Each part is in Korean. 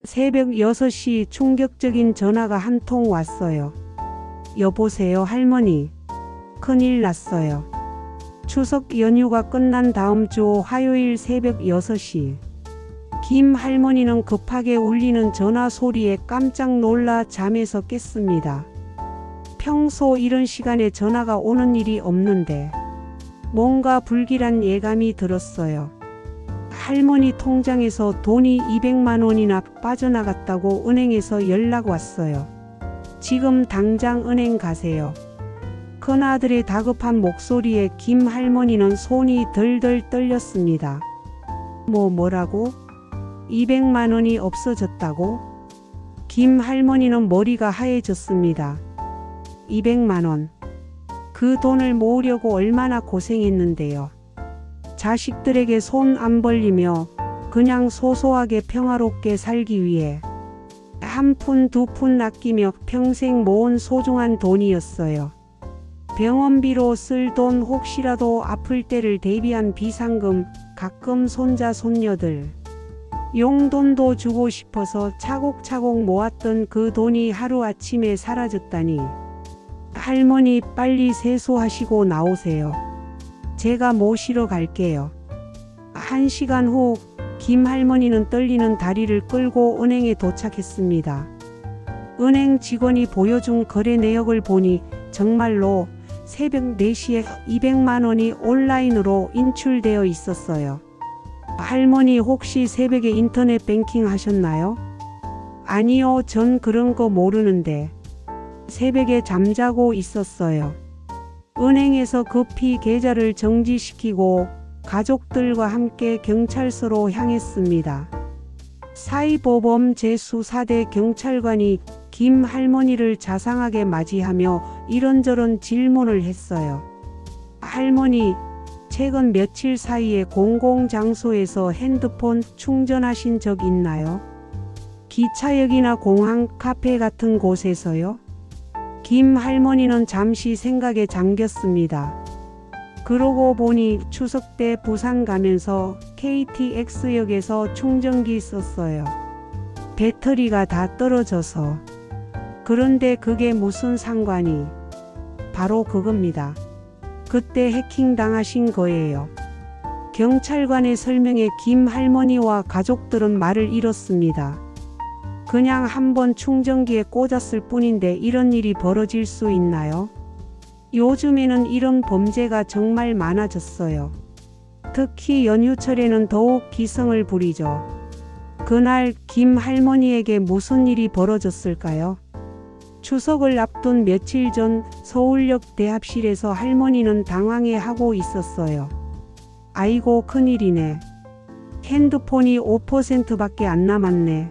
새벽 6시 충격적인 전화가 한 통 왔어요. 여보세요, 할머니. 큰일 났어요. 추석 연휴가 끝난 다음 주 화요일 새벽 6시. 김 할머니는 급하게 울리는 전화 소리에 깜짝 놀라 잠에서 깼습니다. 평소 이런 시간에 전화가 오는 일이 없는데 뭔가 불길한 예감이 들었어요. 할머니 통장에서 돈이 200만 원이나 빠져나갔다고 은행에서 연락 왔어요. 지금 당장 은행 가세요. 큰아들의 다급한 목소리에 김 할머니는 손이 덜덜 떨렸습니다. 뭐라고? 200만 원이 없어졌다고? 김 할머니는 머리가 하얘졌습니다. 200만 원. 그 돈을 모으려고 얼마나 고생했는데요. 자식들에게 손 안 벌리며 그냥 소소하게 평화롭게 살기 위해 한 푼 두 푼 아끼며 평생 모은 소중한 돈이었어요. 병원비로 쓸 돈, 혹시라도 아플 때를 대비한 비상금, 가끔 손자 손녀들 용돈도 주고 싶어서 차곡차곡 모았던 그 돈이 하루아침에 사라졌다니. 할머니, 빨리 세수하시고 나오세요. 제가 모시러 갈게요. 1시간 후 김 할머니는 떨리는 다리를 끌고 은행에 도착했습니다. 은행 직원이 보여준 거래 내역을 보니 정말로 새벽 4시에 200만 원이 온라인으로 인출되어 있었어요. 할머니, 혹시 새벽에 인터넷 뱅킹 하셨나요? 아니요, 전 그런 거 모르는데. 새벽에 잠자고 있었어요. 은행에서 급히 계좌를 정지시키고 가족들과 함께 경찰서로 향했습니다. 사이보범 제 수사대 경찰관이 김 할머니를 자상하게 맞이하며 이런저런 질문을 했어요. 할머니, 최근 며칠 사이에 공공장소에서 핸드폰 충전하신 적 있나요? 기차역이나 공항, 카페 같은 곳에서요? 김 할머니는 잠시 생각에 잠겼습니다. 그러고 보니 추석 때 부산 가면서 KTX역에서 충전기 썼어요. 배터리가 다 떨어져서. 그런데 그게 무슨 상관이? 바로 그겁니다. 그때 해킹 당하신 거예요. 경찰관의 설명에 김 할머니와 가족들은 말을 잃었습니다. 그냥 한번 충전기에 꽂았을 뿐인데 이런 일이 벌어질 수 있나요? 요즘에는 이런 범죄가 정말 많아졌어요. 특히 연휴철에는 더욱 기승을 부리죠. 그날 김 할머니에게 무슨 일이 벌어졌을까요? 추석을 앞둔 며칠 전 서울역 대합실에서 할머니는 당황해하고 있었어요. 아이고, 큰일이네. 핸드폰이 5%밖에 안 남았네.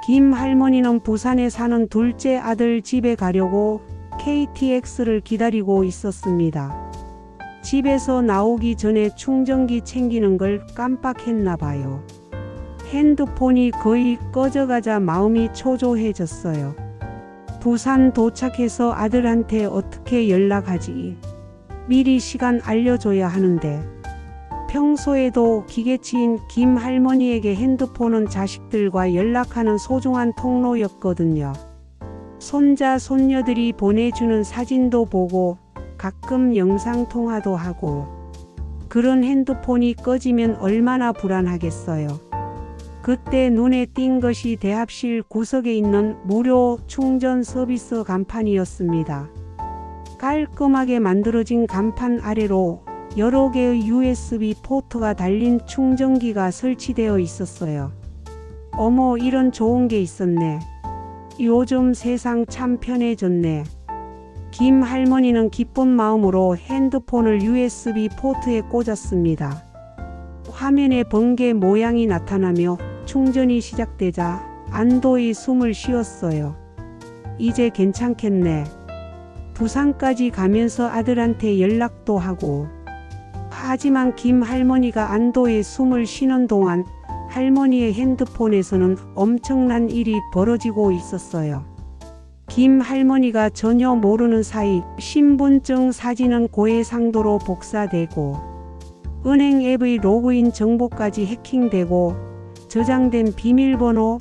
김 할머니는 부산에 사는 둘째 아들 집에 가려고 KTX를 기다리고 있었습니다. 집에서 나오기 전에 충전기 챙기는 걸 깜빡했나 봐요. 핸드폰이 거의 꺼져가자 마음이 초조해졌어요. 부산 도착해서 아들한테 어떻게 연락하지? 미리 시간 알려줘야 하는데. 평소에도 기계치인 김 할머니에게 핸드폰은 자식들과 연락하는 소중한 통로였거든요. 손자 손녀들이 보내주는 사진도 보고 가끔 영상통화도 하고. 그런 핸드폰이 꺼지면 얼마나 불안하겠어요. 그때 눈에 띈 것이 대합실 구석에 있는 무료 충전 서비스 간판이었습니다. 깔끔하게 만들어진 간판 아래로 여러 개의 USB 포트가 달린 충전기가 설치되어 있었어요. 어머, 이런 좋은 게 있었네. 요즘 세상 참 편해졌네. 김 할머니는 기쁜 마음으로 핸드폰을 USB 포트에 꽂았습니다. 화면에 번개 모양이 나타나며 충전이 시작되자 안도의 숨을 쉬었어요. 이제 괜찮겠네. 부산까지 가면서 아들한테 연락도 하고. 하지만 김 할머니가 안도의 숨을 쉬는 동안 할머니의 핸드폰에서는 엄청난 일이 벌어지고 있었어요. 김 할머니가 전혀 모르는 사이 신분증 사진은 고해상도로 복사되고 은행 앱의 로그인 정보까지 해킹되고 저장된 비밀번호,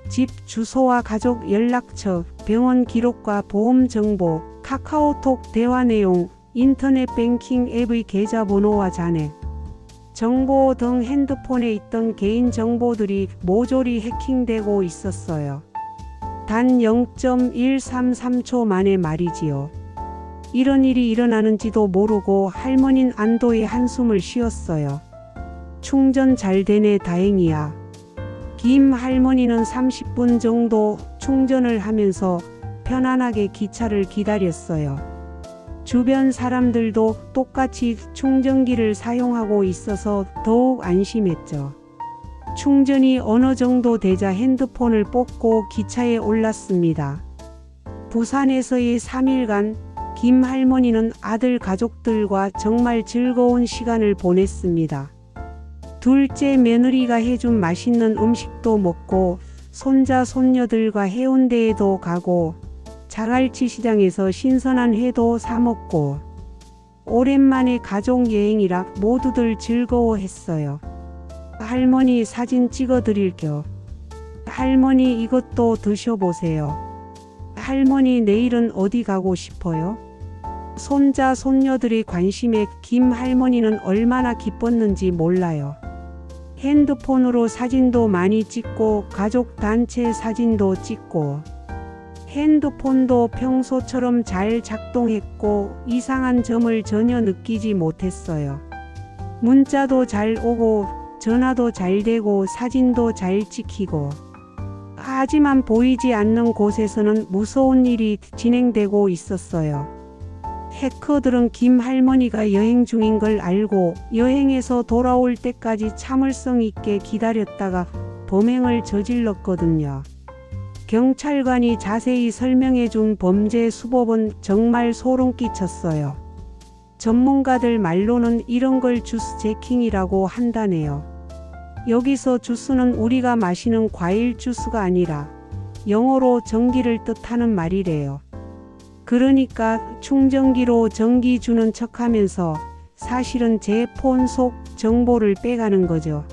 집 주소와 가족 연락처, 병원 기록과 보험 정보, 카카오톡 대화 내용, 인터넷 뱅킹 앱의 계좌번호와 잔액, 정보 등 핸드폰에 있던 개인 정보들이 모조리 해킹되고 있었어요. 단 0.133초 만에 말이지요. 이런 일이 일어나는지도 모르고 할머니는 안도의 한숨을 쉬었어요. 충전 잘 되네 다행이야. 김 할머니는 30분 정도 충전을 하면서 편안하게 기차를 기다렸어요. 주변 사람들도 똑같이 충전기를 사용하고 있어서 더욱 안심했죠. 충전이 어느 정도 되자 핸드폰을 뽑고 기차에 올랐습니다. 부산에서의 3일간 김 할머니는 아들 가족들과 정말 즐거운 시간을 보냈습니다. 둘째 며느리가 해준 맛있는 음식도 먹고 손자 손녀들과 해운대에도 가고 자갈치 시장에서 신선한 회도 사 먹고 오랜만에 가족 여행이라 모두들 즐거워했어요. 할머니 사진 찍어드릴게요. 할머니 이것도 드셔보세요. 할머니 내일은 어디 가고 싶어요? 손자 손녀들의 관심에 김 할머니는 얼마나 기뻤는지 몰라요. 핸드폰으로 사진도 많이 찍고 가족 단체 사진도 찍고 핸드폰도 평소처럼 잘 작동했고 이상한 점을 전혀 느끼지 못했어요. 문자도 잘 오고 전화도 잘 되고 사진도 잘 찍히고 하지만 보이지 않는 곳에서는 무서운 일이 진행되고 있었어요. 해커들은 김 할머니가 여행 중인 걸 알고 여행에서 돌아올 때까지 참을성 있게 기다렸다가 범행을 저질렀거든요. 경찰관이 자세히 설명해준 범죄 수법은 정말 소름 끼쳤어요. 전문가들 말로는 이런 걸 주스 제킹이라고 한다네요. 여기서 주스는 우리가 마시는 과일 주스가 아니라 영어로 전기를 뜻하는 말이래요. 그러니까 충전기로 전기 주는 척하면서 사실은 제 폰 속 정보를 빼가는 거죠.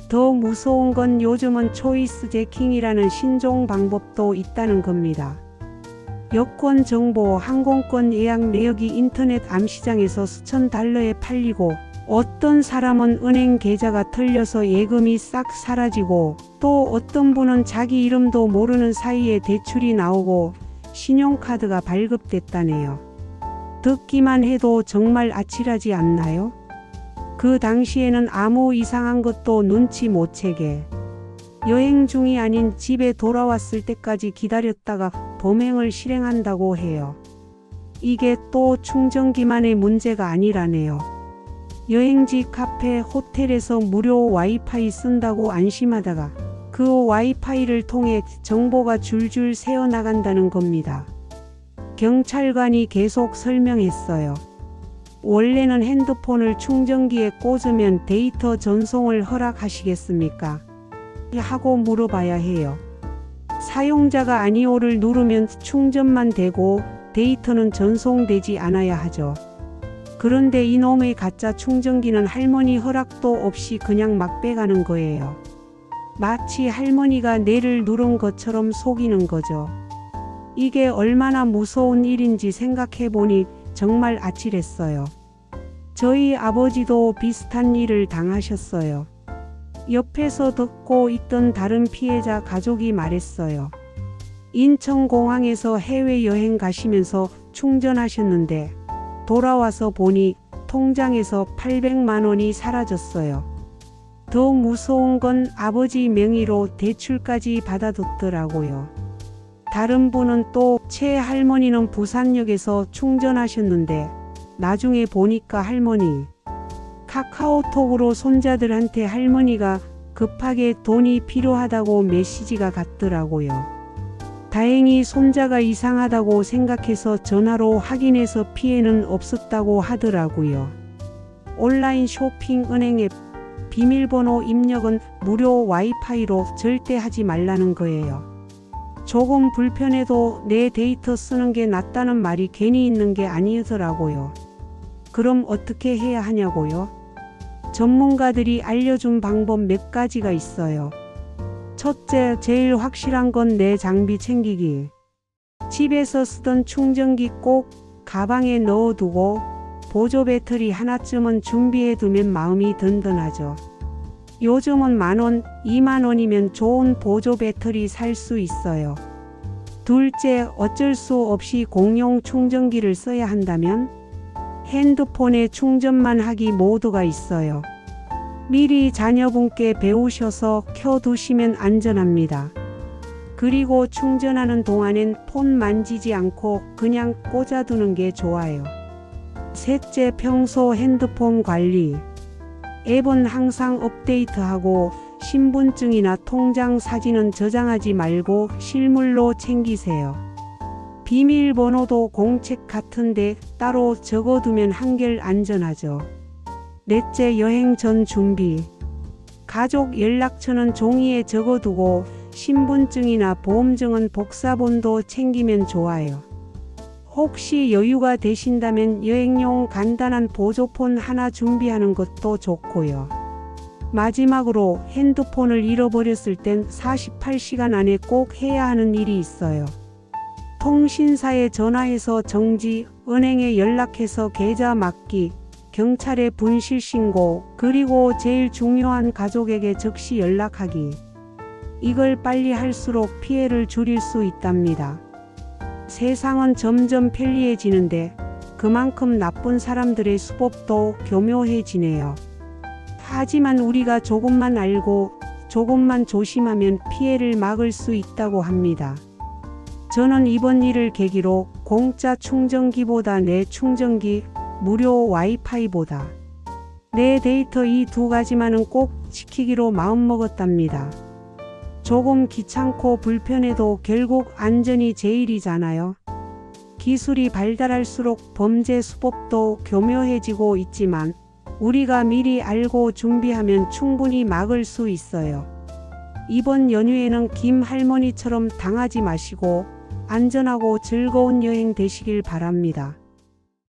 더 무서운 건 요즘은 초이스 제킹이라는 신종 방법도 있다는 겁니다. 여권 정보, 항공권 예약 내역이 인터넷 암시장에서 수천 달러에 팔리고 어떤 사람은 은행 계좌가 털려서 예금이 싹 사라지고 또 어떤 분은 자기 이름도 모르는 사이에 대출이 나오고 신용카드가 발급됐다네요. 듣기만 해도 정말 아찔하지 않나요? 그 당시에는 아무 이상한 것도 눈치 못 채게 여행 중이 아닌 집에 돌아왔을 때까지 기다렸다가 범행을 실행한다고 해요. 이게 또 충전기만의 문제가 아니라네요. 여행지 카페, 호텔에서 무료 와이파이 쓴다고 안심하다가 그 와이파이를 통해 정보가 줄줄 새어나간다는 겁니다. 경찰관이 계속 설명했어요. 원래는 핸드폰을 충전기에 꽂으면 데이터 전송을 허락하시겠습니까? 하고 물어봐야 해요. 사용자가 아니오를 누르면 충전만 되고 데이터는 전송되지 않아야 하죠. 그런데 이놈의 가짜 충전기는 할머니 허락도 없이 그냥 막 빼가는 거예요. 마치 할머니가 뇌를 누른 것처럼 속이는 거죠. 이게 얼마나 무서운 일인지 생각해보니 정말 아찔했어요. 저희 아버지도 비슷한 일을 당하셨어요. 옆에서 듣고 있던 다른 피해자 가족이 말했어요. 인천공항에서 해외여행 가시면서 충전하셨는데 돌아와서 보니 통장에서 800만 원이 사라졌어요. 더 무서운 건 아버지 명의로 대출까지 받아뒀더라고요. 다른 분은 또 최 할머니는 부산역에서 충전하셨는데 나중에 보니까 할머니 카카오톡으로 손자들한테 할머니가 급하게 돈이 필요하다고 메시지가 갔더라고요. 다행히 손자가 이상하다고 생각해서 전화로 확인해서 피해는 없었다고 하더라고요. 온라인 쇼핑 은행 앱 비밀번호 입력은 무료 와이파이로 절대 하지 말라는 거예요. 조금 불편해도 내 데이터 쓰는 게 낫다는 말이 괜히 있는 게 아니더라고요. 그럼 어떻게 해야 하냐고요? 전문가들이 알려준 방법 몇 가지가 있어요. 첫째, 제일 확실한 건 내 장비 챙기기. 집에서 쓰던 충전기 꼭 가방에 넣어두고 보조 배터리 하나쯤은 준비해두면 마음이 든든하죠. 요즘은 10,000원, 20,000원이면 좋은 보조 배터리 살 수 있어요. 둘째, 어쩔 수 없이 공용 충전기를 써야 한다면 핸드폰에 충전만 하기 모드가 있어요. 미리 자녀분께 배우셔서 켜두시면 안전합니다. 그리고 충전하는 동안엔 폰 만지지 않고 그냥 꽂아두는 게 좋아요. 셋째, 평소 핸드폰 관리. 앱은 항상 업데이트하고 신분증이나 통장 사진은 저장하지 말고 실물로 챙기세요. 비밀번호도 공책 같은데 따로 적어두면 한결 안전하죠. 넷째, 여행 전 준비. 가족 연락처는 종이에 적어두고 신분증이나 보험증은 복사본도 챙기면 좋아요. 혹시 여유가 되신다면 여행용 간단한 보조폰 하나 준비하는 것도 좋고요. 마지막으로 핸드폰을 잃어버렸을 땐 48시간 안에 꼭 해야 하는 일이 있어요. 통신사에 전화해서 정지, 은행에 연락해서 계좌 막기, 경찰에 분실 신고, 그리고 제일 중요한 가족에게 즉시 연락하기. 이걸 빨리 할수록 피해를 줄일 수 있답니다. 세상은 점점 편리해지는데 그만큼 나쁜 사람들의 수법도 교묘해지네요. 하지만 우리가 조금만 알고 조금만 조심하면 피해를 막을 수 있다고 합니다. 저는 이번 일을 계기로 공짜 충전기보다 내 충전기, 무료 와이파이보다 내 데이터 이 두 가지만은 꼭 지키기로 마음먹었답니다. 조금 귀찮고 불편해도 결국 안전이 제일이잖아요. 기술이 발달할수록 범죄 수법도 교묘해지고 있지만 우리가 미리 알고 준비하면 충분히 막을 수 있어요. 이번 연휴에는 김 할머니처럼 당하지 마시고 안전하고 즐거운 여행 되시길 바랍니다.